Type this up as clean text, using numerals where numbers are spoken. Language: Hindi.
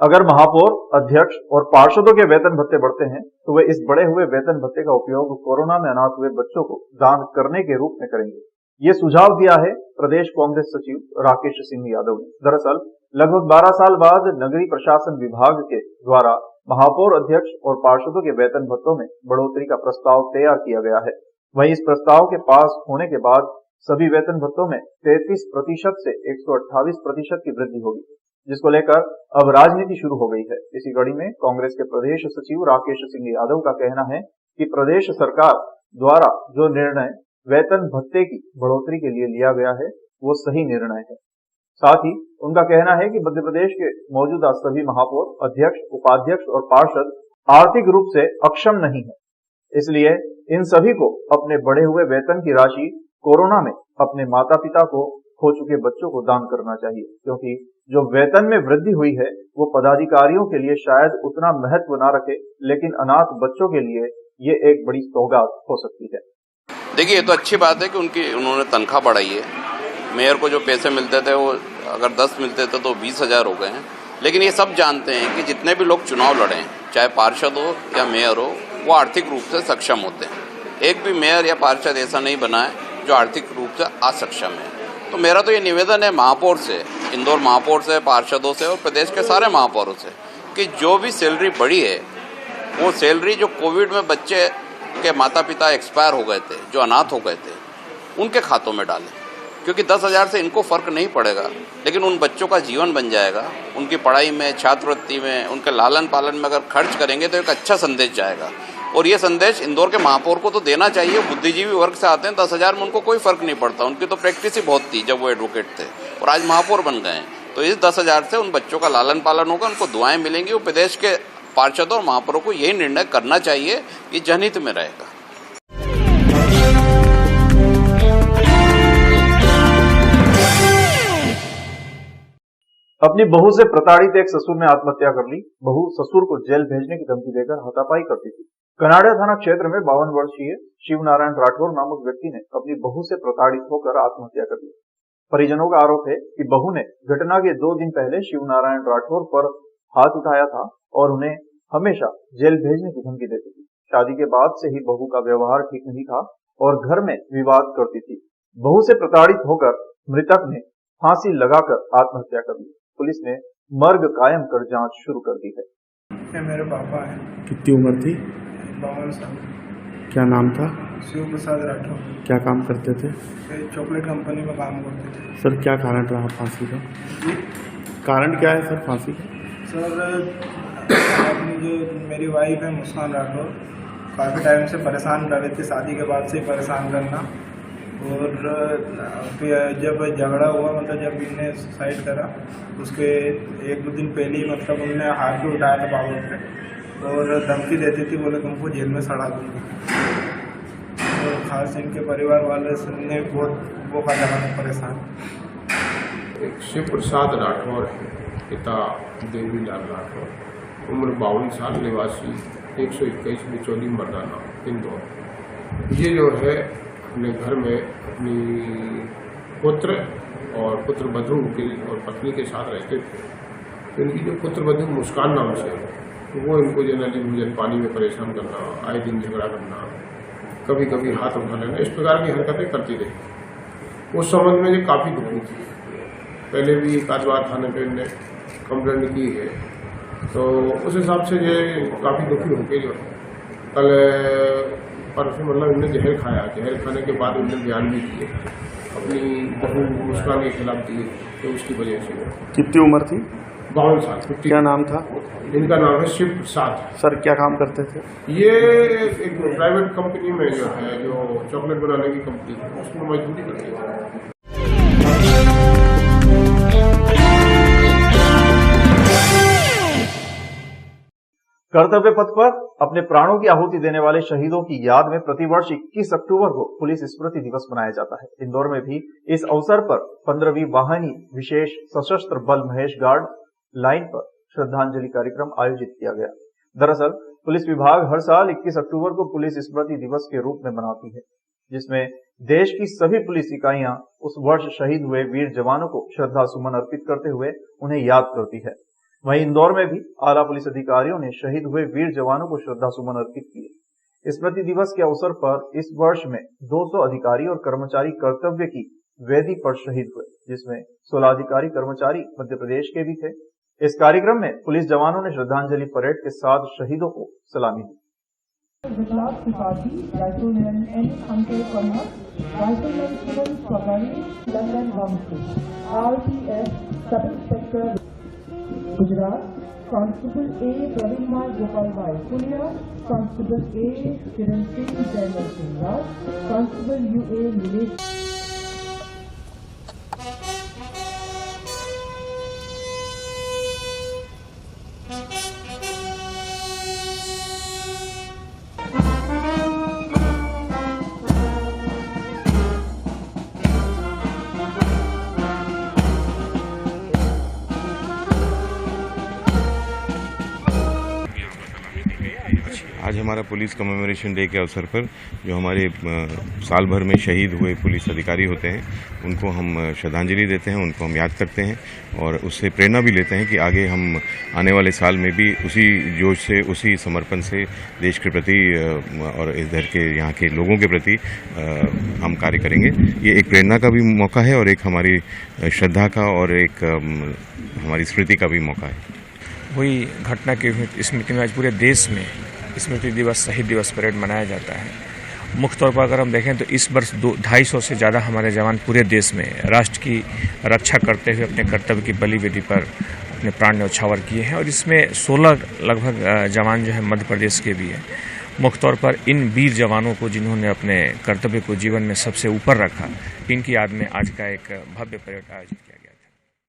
अगर महापौर, अध्यक्ष और पार्षदों के वेतन भत्ते बढ़ते हैं तो वे इस बढ़े हुए वेतन भत्ते का उपयोग कोरोना में अनाथ हुए बच्चों को दान करने के रूप में करेंगे। ये सुझाव दिया है प्रदेश कांग्रेस सचिव राकेश सिंह यादव ने। दरअसल लगभग 12 साल बाद नगरीय प्रशासन विभाग के द्वारा महापौर, अध्यक्ष और पार्षदों के वेतन भत्तों में बढ़ोतरी का प्रस्ताव तैयार किया गया है। वहीं इस प्रस्ताव के पास होने के बाद सभी वेतन भत्तों में 33% से 128% की वृद्धि होगी, जिसको लेकर अब राजनीति शुरू हो गई है। इसी कड़ी में कांग्रेस के प्रदेश सचिव राकेश सिंह यादव का कहना है कि प्रदेश सरकार द्वारा जो निर्णय वेतन भत्ते की बढ़ोतरी के लिए लिया गया है वो सही निर्णय है। साथ ही उनका कहना है कि मध्य प्रदेश के मौजूदा सभी महापौर, अध्यक्ष, उपाध्यक्ष और पार्षद आर्थिक रूप से अक्षम नहीं है, इसलिए इन सभी को अपने बढ़े हुए वेतन की राशि कोरोना में अपने माता पिता को खो चुके बच्चों को दान करना चाहिए, क्योंकि जो वेतन में वृद्धि हुई है वो पदाधिकारियों के लिए शायद उतना महत्व ना रखे, लेकिन अनाथ बच्चों के लिए ये एक बड़ी सौगात हो सकती है। देखिए, ये तो अच्छी बात है कि उन्होंने तनख्वाह बढ़ाई है। मेयर को जो पैसे मिलते थे वो अगर 10 मिलते थे तो 20,000 हो गए हैं। लेकिन ये सब जानते हैं कि जितने भी लोग चुनाव लड़े हैं, चाहे पार्षद हो या मेयर हो, वो आर्थिक रूप से सक्षम होते हैं। एक भी मेयर या पार्षद ऐसा नहीं बना है जो आर्थिक रूप से असक्षम है। तो मेरा तो ये निवेदन है महापौर से, इंदौर महापौर से, पार्षदों से और प्रदेश के सारे महापौरों से कि जो भी सैलरी बढ़ी है वो सैलरी जो कोविड में बच्चे के माता पिता एक्सपायर हो गए थे, जो अनाथ हो गए थे, उनके खातों में डालें, क्योंकि 10,000 से इनको फर्क नहीं पड़ेगा, लेकिन उन बच्चों का जीवन बन जाएगा। उनकी पढ़ाई में, छात्रवृत्ति में, उनके लालन पालन में अगर खर्च करेंगे तो एक अच्छा संदेश जाएगा। और ये संदेश इंदौर के महापौर को तो देना चाहिए। बुद्धिजीवी वर्ग से आते हैं, 10,000 में उनको कोई फर्क नहीं पड़ता। उनकी तो प्रैक्टिस ही बहुत थी जब वो एडवोकेट थे और आज महापौर बन गए हैं। तो इस 10,000 से उन बच्चों का लालन पालन होगा, उनको दुआएं मिलेंगी। वो प्रदेश के पार्षदों और महापौरों को यही निर्णय करना चाहिए, ये जनहित में रहेगा। अपनी बहू से प्रताड़ित एक ससुर ने आत्महत्या कर ली। बहू ससुर को जेल भेजने की धमकी देकर हाथापाई करती थी। कनाड़िया थाना क्षेत्र में 52 वर्षीय शिव नारायण राठौर नामक व्यक्ति ने अपनी बहू से प्रताड़ित होकर आत्महत्या कर ली। परिजनों का आरोप है कि बहू ने घटना के 2 दिन पहले शिव नारायण राठौर पर हाथ उठाया था और उन्हें हमेशा जेल भेजने की धमकी देती थी। शादी के बाद से ही बहू का व्यवहार ठीक नहीं था और घर में विवाद करती थी। बहू से प्रताड़ित होकर मृतक ने फांसी लगाकर आत्महत्या कर ली। पुलिस ने मर्ग कायम कर जांच शुरू कर दी है। ये मेरे पापा है। कितनी उम्र थी? 52 साल। क्या नाम था? शिव प्रसाद राठौर। क्या काम करते थे? चॉकलेट कंपनी में काम करते थे। सर, क्या कारण रहा फांसी का? कारण क्या है सर फांसी का? सर, अपनी जो मेरी वाइफ है मुस्कान राठौर, काफ़ी टाइम से परेशान कर रही थी, शादी के बाद से ही परेशान करना। और जब झगड़ा हुआ, मतलब जब इनने सुसाइड करा उसके 1-2 दिन पहले ही मतलब उनने हाथ भी उठाया था बाबू पे और धमकी देती थी, बोले तुमको जेल में सड़ा दूंगी। और खास इनके परिवार वाले ने बहुत ज़्यादा परेशान। शिव प्रसाद राठौर है, पिता देवीलाल राठौर, उम्र 52 साल, निवासी 121 बिचौली मर्दाना, इंदौर। ये जो है अपने घर में अपनी पुत्र और पुत्र वधू के और पत्नी के साथ रहते थे। तो इनकी जो पुत्र वधू मुस्कान नाम से है, तो वो इनको जनरली भोजन पानी में परेशान करना, आए दिन झगड़ा करना, कभी कभी हाथ उठा लेना, इस प्रकार की हरकतें करती रही। उस संबंध में ये काफ़ी दुखी थी। पहले भी एक आध बार थाने पर इनने कंप्लेंट की है, तो उस हिसाब से ये काफ़ी दुखी होकर जो है कल परसों मतलब इनने जहर खाया। जहर खाने के बाद इनने बयान भी दिए, अपनी बहू मुस्कान के खिलाफ दिए, तो उसकी वजह से। कितनी उम्र थी? 52 साल। क्या नाम था? इनका नाम है शिव प्रसाद। सर, क्या काम करते थे? ये एक प्राइवेट कंपनी में जो है, जो चॉकलेट बनाने की कंपनी है, उसमें मजदूरी करते हैं। कर्तव्य पथ पर अपने प्राणों की आहुति देने वाले शहीदों की याद में प्रतिवर्ष 21 अक्टूबर को पुलिस स्मृति दिवस मनाया जाता है। इंदौर में भी इस अवसर पर 15वीं वाहिनी विशेष सशस्त्र बल महेश गार्ड लाइन पर श्रद्धांजलि कार्यक्रम आयोजित किया गया। दरअसल पुलिस विभाग हर साल 21 अक्टूबर को पुलिस स्मृति दिवस के रूप में मनाती है, जिसमें देश की सभी पुलिस इकाइयां उस वर्ष शहीद हुए वीर जवानों को श्रद्धा सुमन अर्पित करते हुए उन्हें याद करती है। वहीं इंदौर में भी आला पुलिस अधिकारियों ने शहीद हुए वीर जवानों को श्रद्धासुमन अर्पित किए। स्मृति दिवस के अवसर पर इस वर्ष में 200 अधिकारी और कर्मचारी कर्तव्य की वेदी पर शहीद हुए, जिसमें 16 अधिकारी कर्मचारी मध्य प्रदेश के भी थे। इस कार्यक्रम में पुलिस जवानों ने श्रद्धांजलि परेड के साथ शहीदों को सलामी दी। Viplav Tripathi, rifleman N Anke Verma, rifleman Suman Swargiary, Landan Vamsi, RPF sub inspector Gujarat, constable A Praveen Kumar Gopal Bhai Punia, constable A Kiran Singh Jaymal Singh Raj, constable UA Nilesh. आज हमारा पुलिस कमेमोरेशन डे के अवसर पर जो हमारे साल भर में शहीद हुए पुलिस अधिकारी होते हैं उनको हम श्रद्धांजलि देते हैं, उनको हम याद करते हैं और उससे प्रेरणा भी लेते हैं कि आगे हम आने वाले साल में भी उसी जोश से, उसी समर्पण से देश के प्रति और इधर के यहाँ के लोगों के प्रति हम कार्य करेंगे। ये एक प्रेरणा का भी मौका है और एक हमारी श्रद्धा का और एक हमारी स्मृति का भी मौका है। हुई घटना की स्मृति में आज पूरे देश में स्मृति दिवस, शहीद दिवस परेड मनाया जाता है। मुख्य तौर पर अगर हम देखें तो इस वर्ष 250 से ज़्यादा हमारे जवान पूरे देश में राष्ट्र की रक्षा करते हुए अपने कर्तव्य की बलि वेदी पर अपने प्राण न्यौछावर किए हैं और इसमें 16 लगभग जवान जो है मध्य प्रदेश के भी हैं। मुख्य तौर पर इन वीर जवानों को जिन्होंने अपने कर्तव्य को जीवन में सबसे ऊपर रखा, इनकी याद में आज का एक भव्य परेड आयोजित किया गया।